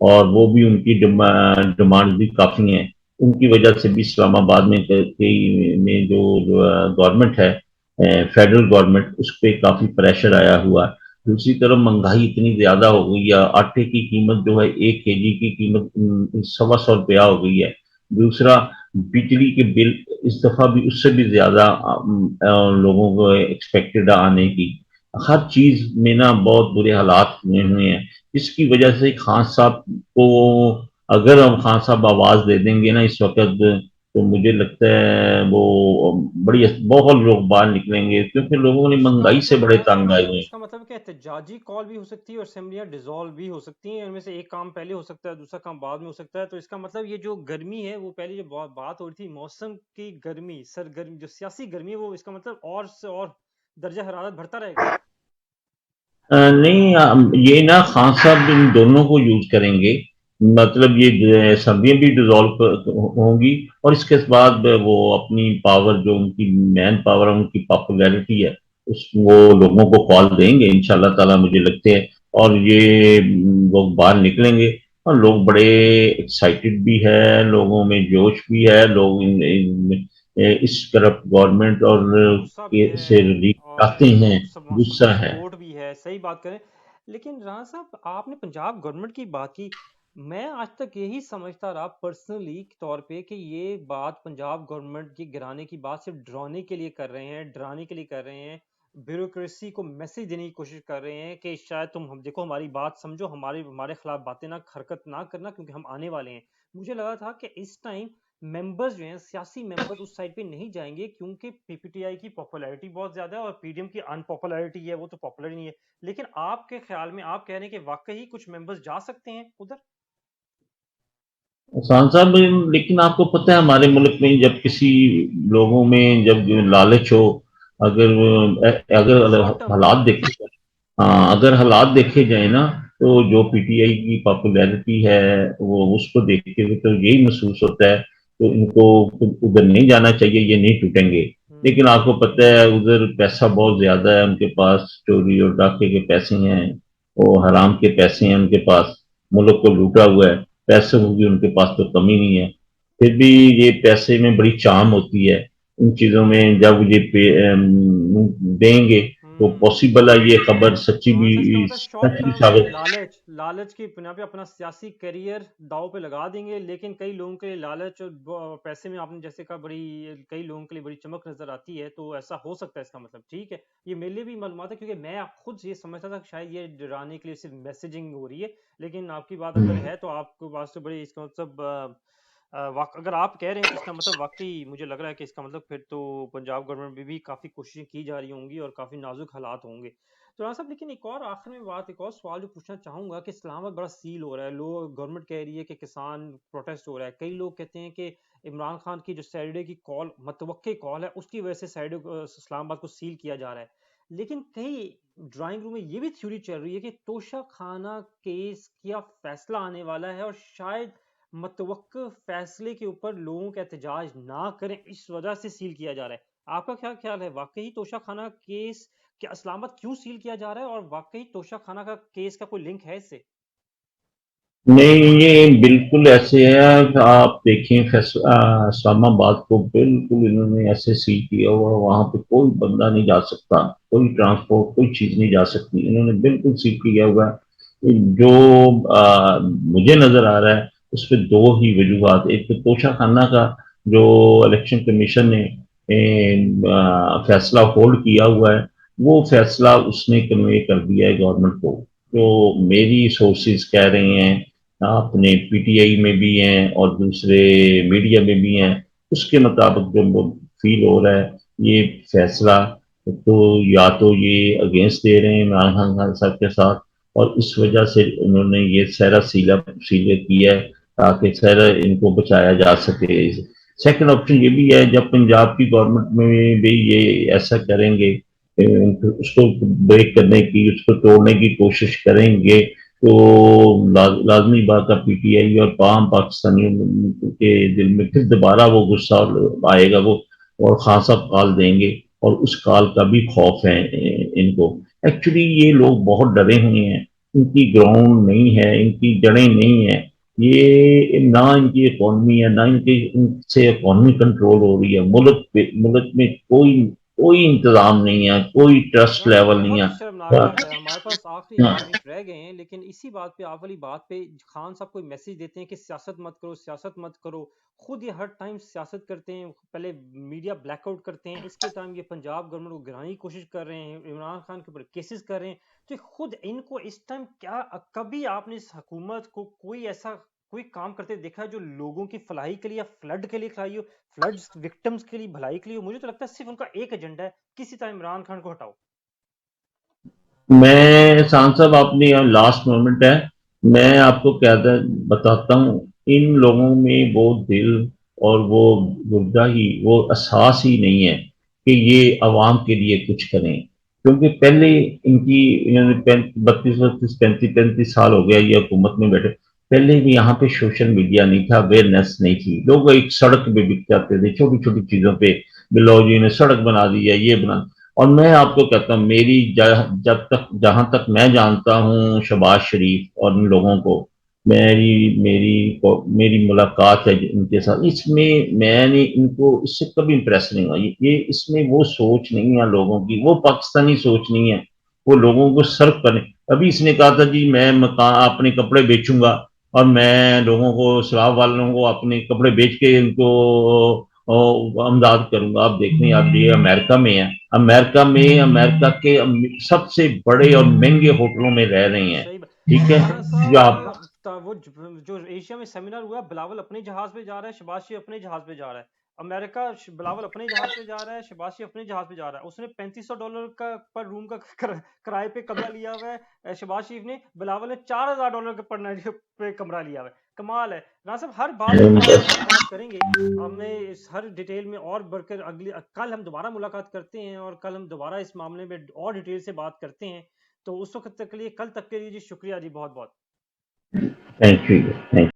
اور وہ بھی ان کی ڈیمانڈ بھی کافی ہیں. ان کی وجہ سے بھی اسلام آباد میں جو گورنمنٹ ہے، فیڈرل گورنمنٹ، اس پہ کافی پریشر آیا ہوا ہے. دوسری طرف مہنگائی اتنی زیادہ ہو گئی ہے، آٹے کی قیمت جو ہے 1 kg کی قیمت 125 روپیہ ہو گئی ہے. دوسرا، بجلی کے بل اس دفعہ بھی اس سے بھی زیادہ لوگوں کو ایکسپیکٹڈ آنے کی. ہر چیز میں نا بہت برے حالات ہوئے ہیں، جس کی وجہ سے خان صاحب کو، اگر ہم خان صاحب آواز دے دیں گے نا اس وقت، تو مجھے لگتا ہے وہ بڑی بہت لوگ باہر نکلیں گے، کیونکہ لوگوں نے تو اس کا مہنگائی سے مطلب بڑے رانا تنگ آئے صاحب، ہوئے ہیں. اس کا مطلب کہ احتجاجی کال بھی ہو سکتی ہے اور اسمبلیاں ڈیزالو بھی ہو سکتی ہیں، ان میں سے ایک کام پہلے ہو سکتا ہے، دوسرا کام بعد میں ہو سکتا ہے. تو اس کا مطلب یہ جو گرمی ہے، وہ پہلے جو بات ہو رہی تھی موسم کی گرمی، سرگرمی، جو سیاسی گرمی ہے، وہ اس کا مطلب اور سے اور درجہ حرارت بڑھتا رہے گا. نہیں، یہ نا خان صاحب ان دونوں کو یوز کریں گے. مطلب یہ سبزیاں بھی ڈیزالو ہوں گی، اور اس کے بعد وہ اپنی پاور، جو ان کی مین پاور ہے، ان کی پاپولیرٹی ہے، وہ لوگوں کو کال دیں گے ان شاء اللہ تعالیٰ، مجھے لگتے ہیں. اور یہ لوگ باہر نکلیں گے، اور لوگ بڑے ایکسائٹیڈ بھی ہے، لوگوں میں جوش بھی ہے، لوگ اس طرف گورنمنٹ اور غصہ بھی ہے سے ریلیف اور چاہتے ہیں. غصہ ہے. سپورٹ بھی ہے، صحیح بات کریں. لیکن رانا صاحب، آپ نے پنجاب گورنمنٹ کی بات کی. میں آج تک یہی سمجھتا رہا پرسنلی طور پہ کہ یہ بات پنجاب گورنمنٹ کی گرانے کی بات صرف ڈرانے کے لیے کر رہے ہیں، ڈرانے کے لیے کر رہے ہیں، بیوروکریسی کو میسج دینے کی کوشش کر رہے ہیں کہ شاید تم ہم دیکھو، ہماری بات سمجھو، ہمارے خلاف باتیں نہ حرکت نہ کرنا، کیونکہ ہم آنے والے ہیں. مجھے لگا تھا کہ اس ٹائم ممبرز جو ہیں، سیاسی ممبرز اس سائڈ پہ نہیں جائیں گے، کیونکہ پی پی ٹی آئی کی پاپولیرٹی بہت زیادہ ہے اور پی ڈی ایم کی ان پاپولیرٹی ہے، وہ تو پاپولر نہیں ہے. لیکن آپ کے خیال میں آپ کہہ رہے ہیں کہ واقعی کچھ ممبرز جا سکتے ہیں ادھر. خان صاحب، لیکن آپ کو پتہ ہے ہمارے ملک میں جب کسی لوگوں میں جب لالچ ہو، اگر اگر شارٹ ٹرم. حالات دیکھے جائیں، ہاں اگر حالات دیکھے جائیں نا، تو جو پی ٹی آئی کی پاپولیرٹی ہے، وہ اس کو دیکھتے ہوئے تو یہی محسوس ہوتا ہے تو ان کو ادھر نہیں جانا چاہیے، یہ نہیں ٹوٹیں گے. لیکن آپ کو پتہ ہے ادھر پیسہ بہت زیادہ ہے ان کے پاس، چوری اور ڈاکے کے پیسے ہیں، وہ حرام کے پیسے ہیں ان کے پاس، ملک کو لوٹا ہوا ہے. پیسوں کی ان کے پاس تو کمی نہیں ہے. پھر بھی یہ پیسے میں بڑی چام ہوتی ہے ان چیزوں میں، جب یہ دیں گے تو پاسبل ہے یہ خبر سچی ہاں بھی، سر، اس کا مطلب شارٹ سچ بھی ٹرم ثابت. لالچ کی بنا پہ اپنا سیاسی کیریئر داؤ پہ لگا دیں گے. لیکن کئی لوگوں کے لیے لالچ اور پیسے میں، آپ نے جیسے کہا، کئی لوگوں کے لیے بڑی چمک نظر آتی ہے، تو ایسا ہو سکتا ہے. اس کا مطلب ٹھیک ہے، یہ میرے لیے بھی معلومات ہے، کیونکہ میں خود یہ سمجھتا تھا کہ شاید یہ ڈرانے کے لیے صرف میسیجنگ ہو رہی ہے. لیکن آپ کی بات اگر ہے تو آپ کو بات سے بڑی اس کا مطلب اگر آپ کہہ رہے ہیں تو اس کا مطلب واقعی مجھے لگ رہا ہے کہ اس کا مطلب پھر تو پنجاب گورنمنٹ میں بھی کافی کوششیں کی جا رہی ہوں گی اور کافی نازک حالات ہوں گے. تو رانا صاحب، لیکن ایک اور آخر میں بات، ایک اور سوال جو پوچھنا چاہوں گا کہ اسلام آباد بڑا سیل ہو رہا ہے، لوگ، گورنمنٹ کہہ رہی ہے کہ کسان پروٹیسٹ ہو رہا ہے، کئی لوگ کہتے ہیں کہ عمران خان کی جو سیٹرڈے کی کال، متوقع کال ہے، اس کی وجہ سے سیٹرڈے اسلام آباد کو سیل کیا جا رہا ہے. لیکن کئی ڈرائنگ روم میں یہ بھی تھیوری چل رہی ہے کہ توشہ خانہ کیس کا فیصلہ آنے والا ہے اور شاید متوقع فیصلے کے اوپر لوگوں کا احتجاج نہ کریں، اس وجہ سے سیل کیا جا رہا ہے. آپ کا کیا خیال ہے؟ واقعی توشہ خانہ کیس کیا اسلام آباد کیوں سیل کیا جا رہا ہے، اور واقعی توشہ خانہ کا کیس کا کوئی لنک ہے اس سے؟ نہیں، یہ بالکل ایسے ہے کہ آپ دیکھیں اسلام آباد کو بالکل انہوں نے ایسے سیل کیا ہوا، وہاں پہ کوئی بندہ نہیں جا سکتا، کوئی ٹرانسپورٹ، کوئی چیز نہیں جا سکتی، انہوں نے بالکل سیل کیا ہوا ہے. جو مجھے نظر آ رہا ہے اس پہ دو ہی وجوہات. ایک تو توشہ خانہ کا جو الیکشن کمیشن نے فیصلہ ہولڈ کیا ہوا ہے، وہ فیصلہ اس نے کنوے کر دیا ہے گورنمنٹ کو. تو میری سورسز کہہ رہے ہیں، اپنے پی ٹی آئی میں بھی ہیں اور دوسرے میڈیا میں بھی ہیں، اس کے مطابق جو فیل ہو رہا ہے یہ فیصلہ تو یا تو یہ اگینسٹ دے رہے ہیں عمران خان صاحب کے ساتھ، اور اس وجہ سے انہوں نے یہ سہرا سیلہ کیا ہے تاکہ سہرا ان کو بچایا جا سکے. سیکنڈ آپشن یہ بھی ہے، جب پنجاب کی گورنمنٹ میں بھی یہ ایسا کریں گے، اس کو بریک کرنے کی، اس کو توڑنے کی کوشش کریں گے، تو لازمی بات ہے پی ٹی آئی اور تمام پاکستانیوں کے دل میں پھر دوبارہ وہ غصہ آئے گا، وہ اور خان صاحب کال دیں گے، اور اس کال کا بھی خوف ہے ان کو. ایکچولی یہ لوگ بہت ڈرے ہوئے ہیں ان کی گراؤنڈ نہیں ہے، ان کی جڑیں نہیں ہیں، یہ نہ ان کی اکانومی ہے، نہ ان سے اکانومی کنٹرول ہو رہی ہے، ملک میں کوئی انتظام نہیں ہے، کوئی ٹرسٹ رنا صاحب لیول نہیں بہت ہے۔ شرمناک بات ہے، ہمارے پاس آخری 8 منٹ رہ گئے ہیں، لیکن اسی بات پہ آپ والی بات پہ خان صاحب کوئی میسج دیتے ہیں کہ سیاست مت کرو، سیاست مت کرو، خود یہ ہر ٹائم سیاست کرتے ہیں، پہلے میڈیا بلیک آؤٹ کرتے ہیں، اس کے ٹائم یہ پنجاب گورنمنٹ کو گرانے کی کوشش کر رہے ہیں، عمران خان کے اوپر کیسز کر رہے ہیں، تو خود ان کو اس ٹائم کیا کبھی آپ نے اس حکومت کو کوئی کام کرتے دیکھا ہے جو لوگوں کی فلاحی کے لیے یا فلڈ کے لیے کھڑائی ہو، فلڈ وکٹمز کے لیے بھلائی کے لیے؟ مجھے تو لگتا ہے صرف ان کا ایک ایجنڈا ہے، کسی طرح عمران خان کو ہٹاؤ۔ میں احسان صاحب اپنی لاسٹ مومنٹ ہے، میں آپ کو بتاتا ہوں، ان لوگوں میں وہ دل اور وہ گردہ ہی، وہ احساس ہی نہیں ہے کہ یہ عوام کے لیے کچھ کریں، کیونکہ پہلے انہوں نے 32 35 سال ہو گیا یہ حکومت میں بیٹھے، پہلے بھی یہاں پہ سوشل میڈیا نہیں تھا، اویئرنیس نہیں تھی، لوگ ایک سڑک پہ بک جاتے تھے چھوٹی چھوٹی چیزوں پہ، بلو جی نے سڑک بنا دی ہے، یہ بنا، اور میں آپ کو کہتا ہوں میری جہاں تک میں جانتا ہوں شہباز شریف اور ان لوگوں کو، میری ملاقات ہے ان کے ساتھ، اس میں نے ان کو اس سے کبھی امپریس نہیں ہوا، یہ اس میں وہ سوچ نہیں ہے لوگوں کی، وہ پاکستانی سوچ نہیں ہے، وہ لوگوں کو سرو کرنے، ابھی اس نے کہا تھا جی میں اپنے کپڑے بیچوں گا اور میں لوگوں کو، سلاب والوں کو اپنے کپڑے بیچ کے ان کو امداد کروں گا، آپ دیکھیں آپ یہ امریکہ میں ہے، امریکہ کے سب سے بڑے اور مہنگے ہوٹلوں میں رہ رہے ہیں، صحیح بات ٹھیک ہے رانا جو صاحب، آپ وہ جو ایشیا میں سیمینار ہوا ہے، بلاول اپنے جہاز پہ جا رہا ہے، شہباز شریف اپنے جہاز پہ جا رہا ہے، امریکہ بلاول اپنے جہاز پہ جا رہا ہے، شہباز شریف اپنے جہاز پہ جا رہا ہے، اس نے $3500 کا پر روم کا کرائے پہ کمرہ لیا ہوا ہے، شہباز شریف نے، بلاول نے $4000 کا پر نائٹ پہ کمرہ لیا ہوا ہے، کمال ہے رانا صاحب، ہر بات پہ ہم آپ سے بات کریں گے، ہمیں اس ہر ڈیٹیل میں اور بڑھ کر کل ہم دوبارہ ملاقات کرتے ہیں، اور کل ہم دوبارہ اس معاملے میں اور ڈیٹیل سے بات کرتے ہیں، تو اس وقت تک کے لیے، کل تک کے لیے جی شکریہ جی، بہت بہت تھینک یو